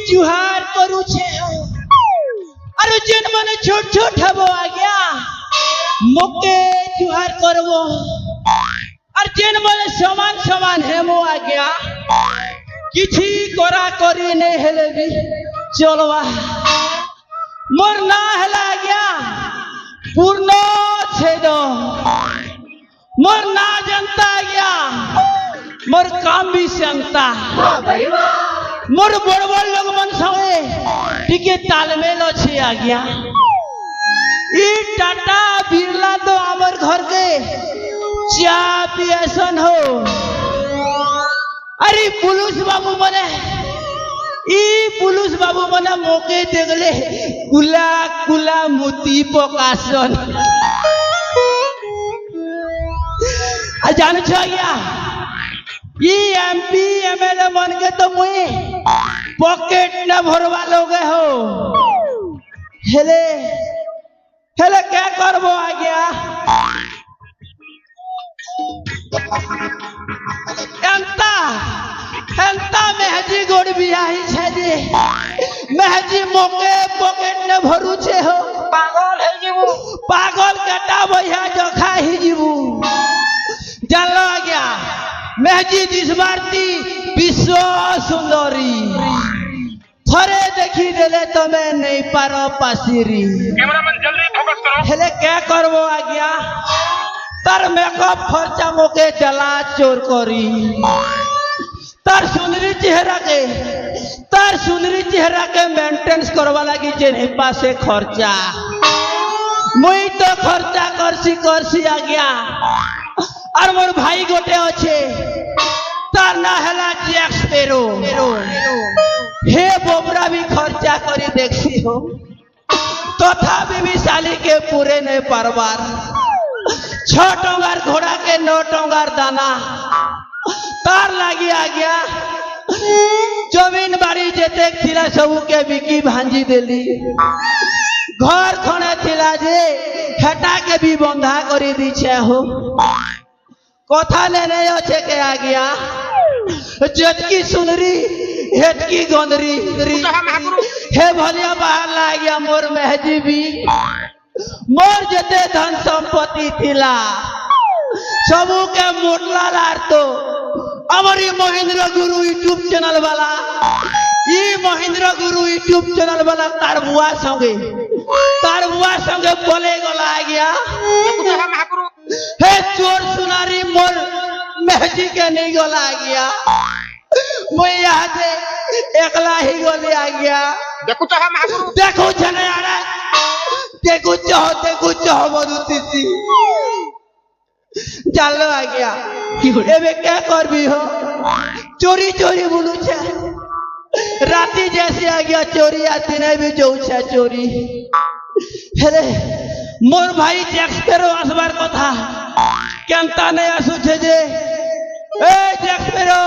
जुहार करू छे अरे जेन माने छोट छोट हबो आ गया मोके जुहार करबो और जेन माने समान समान हेमो आ गया किछि करा करी नहीं हेले भी चलवा मोर ना हला गया पूर्ण छेद मोर ना जनता गया मोर काम भी संता मोर बड़ बड़ लोग मन संगे टिके तालमेल अच्छे आ गया ई टाटा बिरला तो आमर घर के चा पियसन हो अरे पुलिस बाबू मने ई पुलिस बाबू मने मौके देखले कुला कुला मोती पकासन आ जान छ गया ई एमपी एमएलए मन के तो मुई पॉकेट न भरवा लोगे हो हेले हेले क्या करबो आ गया एंता एंता मेहजी गोड़ बियाही छे जे मेहजी मोके पॉकेट न भरू छे हो पागल है जीवू पागल कटा भैया जोखा ही जीवू जानलो आ गया मेहजी दिशवार्ती विश्व सुंदरी थरे देखी देले तमे नहीं पारो पासिरी कैमरामैन जल्दी फोकस करो हेले क्या करबो आ गया तार मेकअप खर्चा मोके चला चोर करी तार सुंदरी चेहरा के मेंटेनेंस करवा लगी जेने पासे खर्चा मुई तो खर्चा करसी आ गया और मोर भाई गोटे अच्छे तार ना हला जैक्स पेरो हे बोबरा भी खर्चा करी देखसी हो तथापि भी साली के पूरे नहीं परवार 6 टंगार घोड़ा के 9 टंगार दाना तार लगी आ गया जमीन बाड़ी जेते थिला सबू के बिकी भांजी देली घर खने थिला जे हेटा के भी बंधा करी दी छे हो कथा लेने अच्छे के आ गया जटकी सुनरी हेटकी गोंदरी हे भलिया बाहर ला गया मोर मेहजी भी मोर जते धन संपत्ति थिला सबू के मोटला लार तो हमारी महेंद्र गुरु यूट्यूब चैनल वाला ये महेंद्र गुरु यूट्यूब चैनल वाला तार बुआ संगे बोले गला आ गया हे चोर सुनारी मोर मेहजी के नहीं गला आ गया मैं यहाँ से एकला ही गोली आ गया देखो चले आ रहा देखो चाहो मरुती जालो आ गया एबे क्या कर भी हो चोरी बोलू छे राती जैसे आ गया चोरी आती नहीं भी जो छे चोरी हेले मोर भाई जैक्स पेरो आसबार कथा केनता नहीं आसु छे जे ए जैक्स पेरो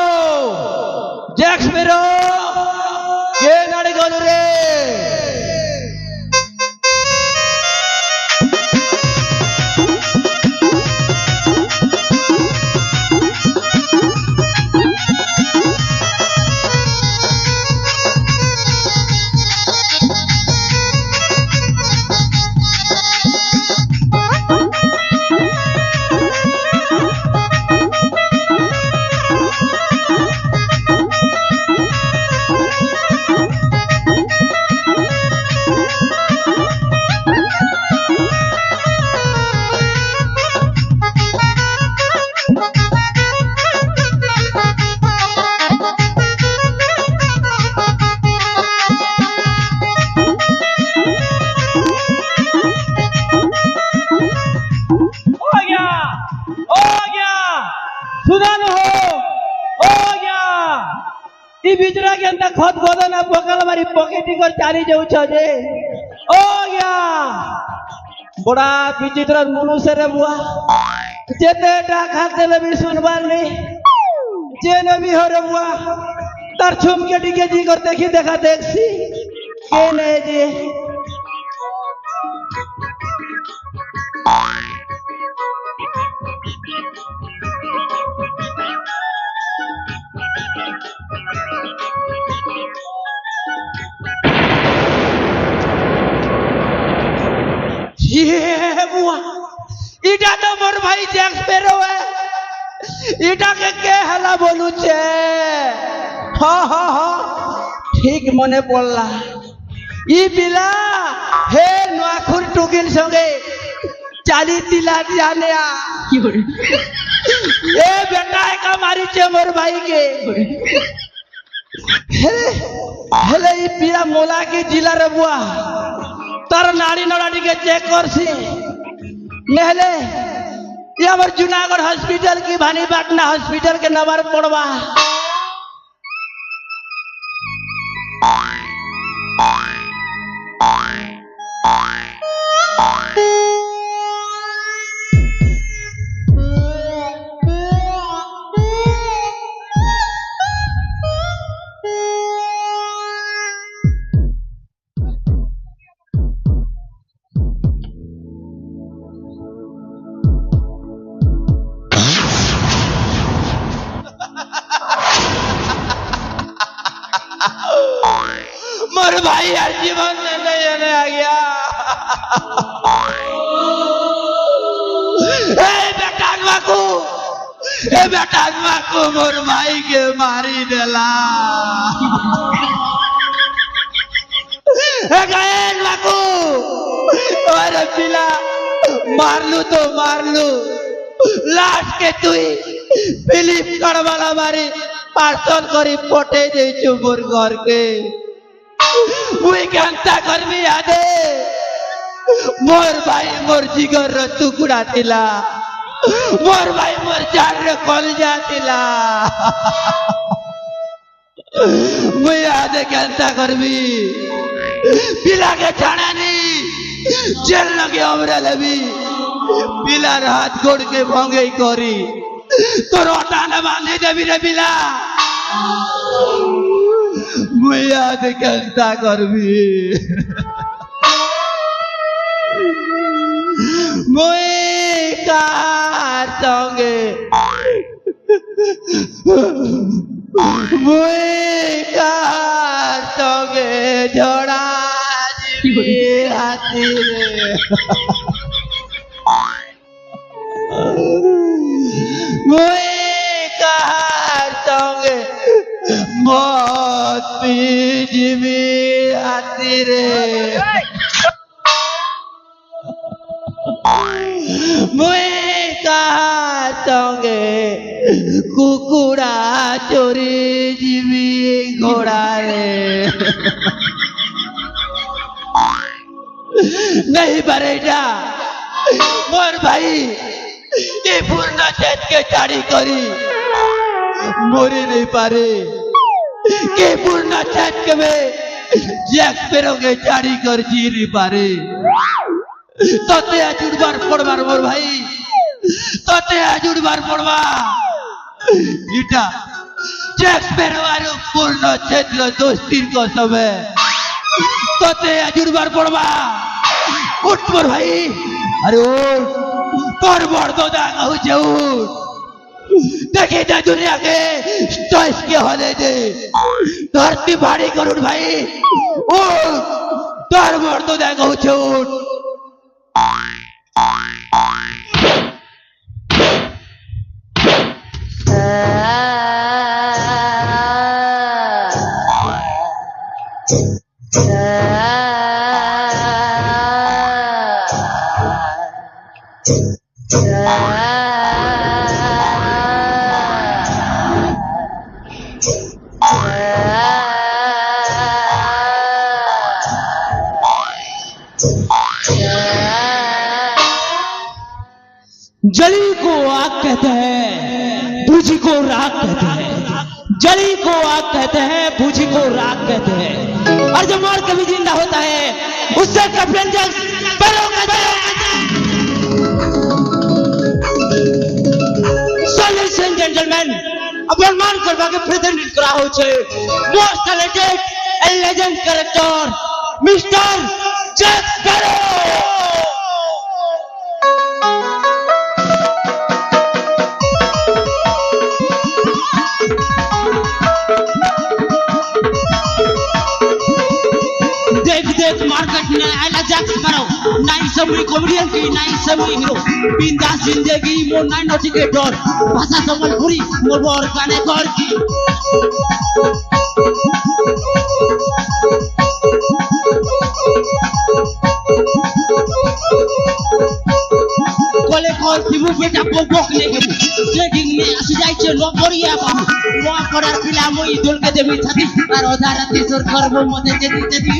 के नाड़ी गलु रे ଇ ଭିତର କେନ୍ତା ଖତ ଖତ ନା ପକାଲ ମାରି ପକେଟି କରି ଚାଲି ଯାଉଛ ଯେ ଓ ଆଜ୍ଞା ବଡ଼ା ବିଚିତ୍ର ମନୁଷ୍ୟରେ ବୁଆ ଯେତେଟା ଖାତେଲେ ବି ଶୁଣବାର ନି ଯେନେ ବି ହରେ ବୁଆ ତାର ଛୁମକେ ଟିକେ ଜି କରି ଦେଖି দেখা দেখছি কেনে যে ये बुआ इटा तो मोर भाई जैक्स पेरो है इटा के हला बोलू छे हाँ ठीक मने पड़ला इ पिला हे नुआखुर टुकिन संगे चाली तिला जाने आ ए बेटा का मारी छे मोर भाई के हेले इ पिला मोला के जिला रे बुआ तार नाड़ी नड़ाड़ी के चेक करसी नहले ये हमर जूनागढ़ हॉस्पिटल की भानीपाटना हॉस्पिटल के नंबर पड़वा मोर भाई हर जीवन में नहीं आने आ गया ए बेटा को मोर भाई के मारी देला गए बाकू और पिला मारलू तो मारलू लास्ट के तू फिलिप कर वाला मारी पार्सल करी पटे दे मोर घर के मुई केनता करमी आदे मोर भाई मोर जिगर रो टुकड़ा थिला मोर भाई मोर जान रे कलजा थिला मुई आदे केनता करमी पिला के छाणानी जेल लगे हमरे लेबी पिलार हाथ गोड़ के भंगई करी तोर ओटाने बांधी देबी रे पिला मुई आदे केनता करबी मुई कार संगे मुई कार संगे झड़ा जीवी हाथी रे मुई कार संगे मौत पी जीवी हाथी रे मुई कार संगे कुकुड़ा चोरी जीवी घोड़ा रे नहीं बरेजा मोर भाई ये पूर्ण चेत के चाड़ी करी मोरी नहीं पारे के पूर्ण चेत के में जैक पेरो के चाड़ी कर जी नहीं पारे तोते आजुड़बार पड़बार मोर भाई तोते आजुड़बार पड़वा इटा जैक पेरो आरो पूर्ण क्षेत्र दोस्ती को समय तोते आजुड़बार पड़वा उठ मोर भाई अरे उठ तोर बड़ो दाग हो देखे जा दुनिया के चॉइस के होने दे धरती भारी करूँ भाई उठ तोर बड़ो दाग हो जली को आग कहते हैं, दूजी को राख कहते हैं, जली को आग कहते हैं, बूझी को राख कहते हैं, और जो मर के भी जिंदा होता है उससे कैप्टन जैक स्पैरो कहते हैं। So ladies and gentlemen, अपमान करवाके प्रेजेंट करा हो छे most talented and legend character mister Jack Sparrow. देख मार्केट में आइला जैक स्पैरो, नाई समुई कॉमेडियन की, नाई समुई हीरो, बिंदास जिंदगी मोर नाई नोटिकेटर, भाषा संबलपुरी मोर बर गाने कर की। कोले कॉल थिबु बेटा को बोकने के ट्रेडिंग में आसि जाय छे नोकरिया बाबू वहां पर पिला मोई दोल के देबी छथि और आधा राति सरकार मो मते जेती जेती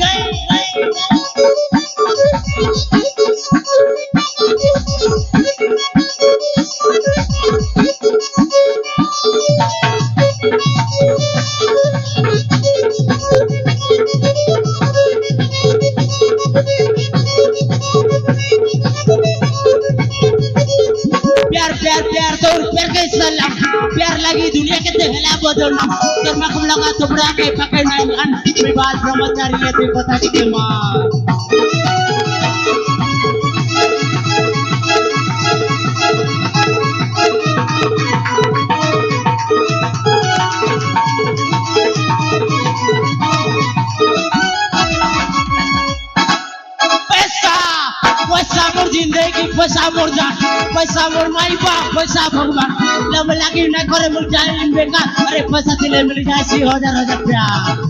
प्यार लगी दुनिया के देहला बदलना तो मखम लगा थोड़ा के पकड़ नहीं अन विवाद ब्रह्मचारी ये देखो था के मां पैसा मोर जिंदगी, पैसा मोर जान, पैसा मोर माई बाप, पैसा भगवान लब लगी न करे मिल जाए बेकार। अरे पैसा दिले मिल जाए 1000 प्यार।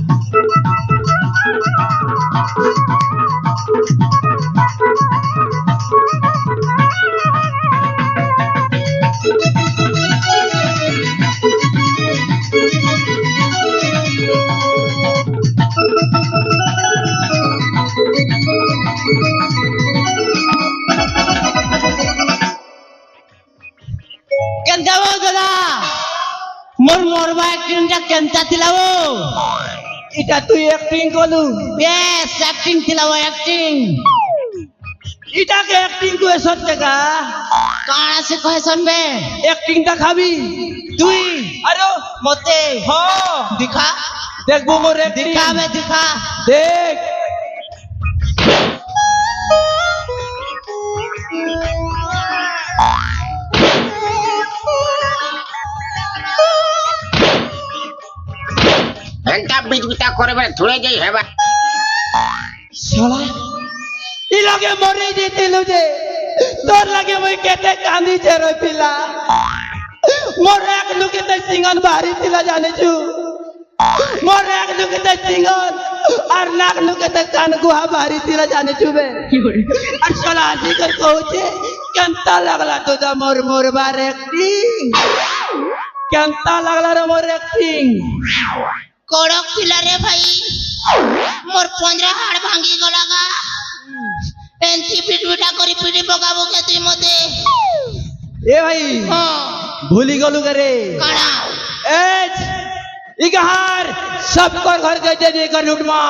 मोर मोरबा एक्टिंग जा केनता तिलावो इटा तू एक्टिंग कोलू यस एक्टिंग तिलावो एक्टिंग इटा के एक्टिंग को सत्य का काना से कहे सनबे एक्टिंग ता खाबी तुई अरे मते हो दिखा देख वो मोर एक्टिंग दिखा बे दिखा देख घंटा बीच बिता करे बे थोड़े जाई हेबा साला ई लगे मरे जेते लुजे तोर लगे मैं केते कांदी छेरो पिला मोर एक लुके त सिंगन बाहरी पिला जाने छु मोर एक लुके त सिंगन और नाक लुके त कान गुहा बाहरी पिला जाने छु बे और साला जी कर कहूचे कंता लगला तो जा मोर मोर बार एक्टिंग कंता लगला रे मोर एक्टिंग कड़क थिला रे भाई मोर 15 हाड़ भांगी गलागा एंटी पिटविटा करी पिटी पकाबो के तुई मते ए भाई हां भूली गलु करे काड़ा एज इगहार सबको घर के दे कर लुटमा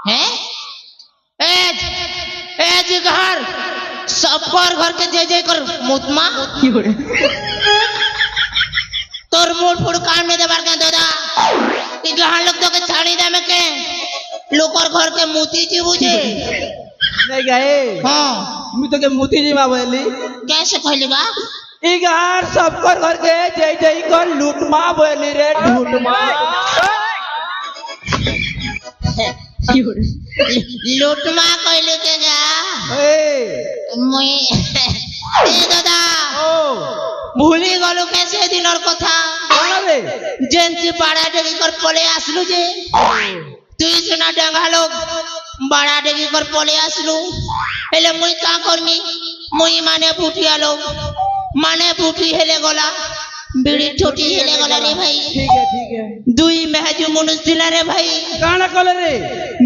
हैं एज इगहार सबको घर के दे कर मुतमा तोर मोड़ फोड़ कान में देबार के दोदा इगहार लोग तो के छाड़ी दे में के लोकर घर के मोती जी बुझे नहीं गए हां मैं तो के मोती जी मा बोली कैसे कहली बा इगहार सबको घर के जय जय कर लूटमा बोली रे लूटमा लूटमा कहले के जा ए মই ए दादा ओ भूली गलो कैसे दिनर কথা আরে जेंसी बाड़ा डेगी कर पले आसलु जे तुई सुना डांगा लोग बाड़ा डेगी कर पले आसलु हेले मुई का करमी मुई माने फुटिया लोग माने फुटी हेले गला बिड़ी छोटी हेले गला रे भाई ठीक है दुई मेहजू मनुष्य दिला रे भाई काना कले रे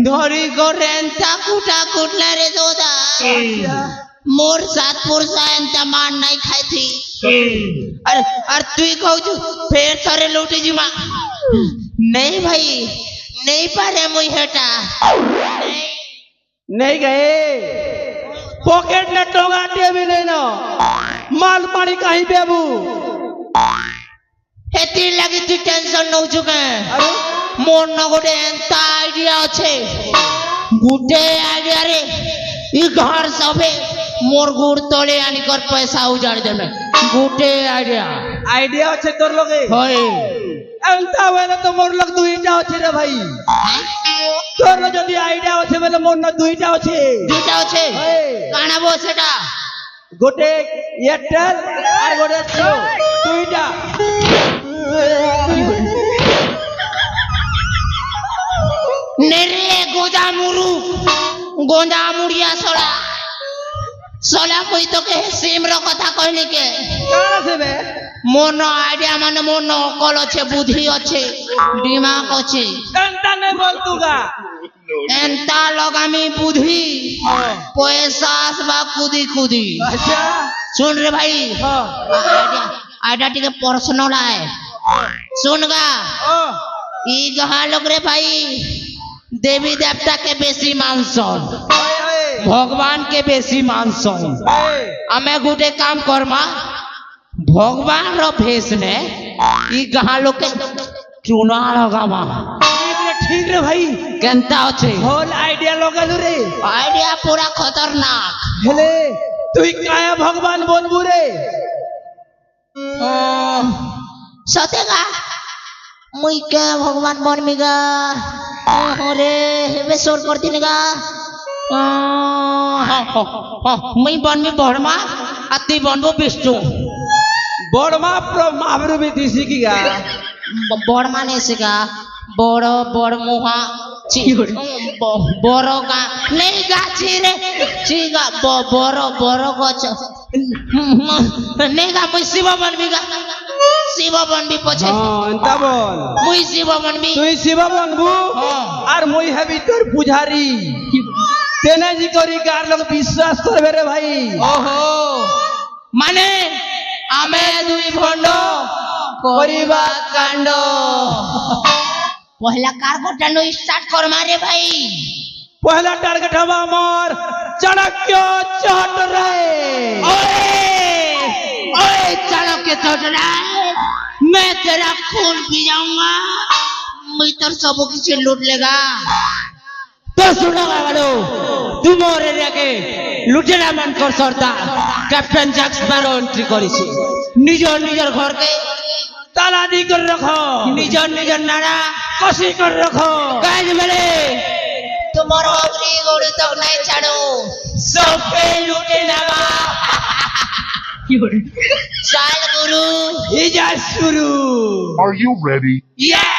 धरी गोरेंता कुटा कुटला रे दोदा मोर सात पुरुषा एंता मान नहीं खाई थी अरे तुई कहू छु फेर सारे लूटी जी मां नहीं भाई नहीं पारे मुई हेटा नहीं गए पॉकेट ने टोगाटे भी नहीं ना माल पानी कहीं बेबू हेती लगी तू टेंशन नौ चुके अरे मोर न गोटे एंता आइडिया अच्छे गुटे आइडिया रे ई घर सबे मोर गुड़ तले आनी कर पैसा उजाड़ देबे गुटे आइडिया आइडिया अच्छे तोर लोगे होय एंता वेले तो मोर लोग दुईटा अच्छे रे भाई तोर लोग जदी आइडिया अच्छे वेले मोर न दुईटा अच्छे দুইটা আছে होय কানা বো সেটা गोटे एयरटेल और गोटे जियो दुईटा নেরে গোদামুরু গোদামুড়িয়া সলা সলা কই তোকে সিম র কথা কইলি কে काना से बे মন আইডিয়া মানে মন অকল আছে বুদ্ধি আছে দিমাগ আছে एंता नहीं बोल तूगा এন্তা লগামি বুদ্ধি পয়সা আসবা কুদি কুদি अच्छा শুন রে ভাই हां আইডিয়া আইডিয়া টিকে পার্সোনাল আয় শুনগা ओ ই গাহা লোক রে ভাই দেবী দেবতা के বেশি মানসন हाय हाय ভগবান के বেশি মানসন हाय আমি গুটে কাম করমা ভগবান র ফেস নে ই গাহা লোক के চুনা লগামা ठीक रे भाई কেনতা আছে होल आइडिया लोगलु रे आइडिया पूरा खतरनाक हेले তুই কায়া ভগবান বলবু রে सतेगा मुई क्या भगवान बनमीगा अरे हेबे सोर करतीनेगा मुई बनमी बर्मा अति बनबो विष्णु বড়মা महावीर भी दिसी की गा बर्मा ने सेगा बड़ बड़ मुहा ची बड़ गा नहीं गाछी रे चीगा बड़ बड़ गछ नहीं गा मुई शिव बनमीगा शिव बनबी पछे हां एंता बोल मुई शिव बनबी তুই শিব বনবু हाँ। আর মই হেবি তোর পূজারি তেনে জি করি কার লোক বিশ্বাস করবে রে ভাই ओहो माने आमे दुई भंड করিবা कांड पहला कार बटानो स्टार्ट कर मारे भाई পহলা টার্গেট হবা আমার চাণক্য চট রে ओए ओए चलो के चोटला मैं तेरा खून पी जाऊंगा मैं तो सब किसी लूट लेगा তো শুনো বাবালো তোমার এরিয়াকে লুটেরা মানকর সর্দার ক্যাপ্টেন জ্যাক্স ব্যারো এন্ট্রি করেছে निजर निजर घर के তালা দি করে রাখো निजर निजर नारा কষি করে রাখো काज मेरे तुम्हारा अग्नि गोड़ी तक नहीं छाड़ो सब पे लूटे लगा साल गुरु ইজা শুরু Are you ready? Yeah!